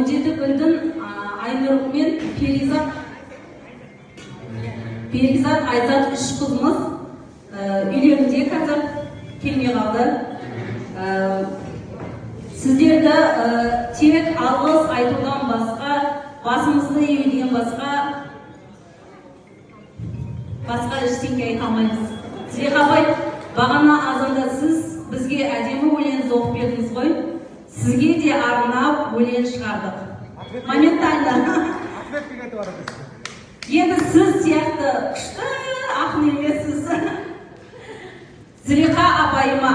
17 гүлдің Айнұр мен Перизат Айзат 3 қызымыз үйлерінде қазір келмей қалды. Сіздерді тек алғыс айтудан басқа, басымызды июден басқа ештеңе айта алмаймыз. Зілиха апай, бағана азанда сіз бізге әдемі өлең оқып бердіңіз ғой. Сізге де арнап өлең шығардық. Моментально. Енді сіз сияқты күшті ақын емессіз. Зілиха апайыма,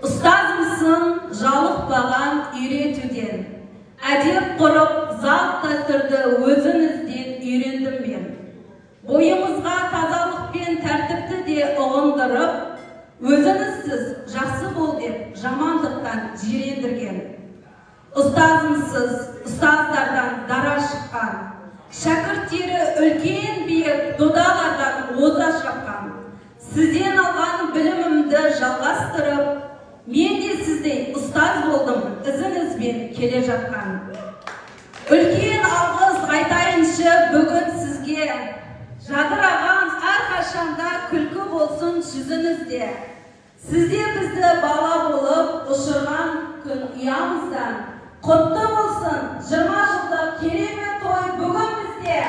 ұстазымсың жалықпаған үйретуден. Әдеп құрып, залт дәстүрді өзіңізден үйрендім мен. Бойымызға тазалық пен тәртіпті де ұғындырып, өзіңізсіз жақсы бол деп жамандықтан жирендірген. Ұстазымсыз ұстаздардан дара шыққан, шәкірттері үлкен биік додалардан оза шапқан. Сізден алған білімімді жалғастырып, мен де сіздей ұстаз болдым, ізіңізбен келе жатқан. Үлкен алғыс айтайыншы бүгін сізге, жадыраған әрқашанда күлкі болсын жүзіңізде. Сізде бізді бала болып ұшырған күн ұямыздан. Құтты болсын 20 жылдық керемет той бүгін бізде.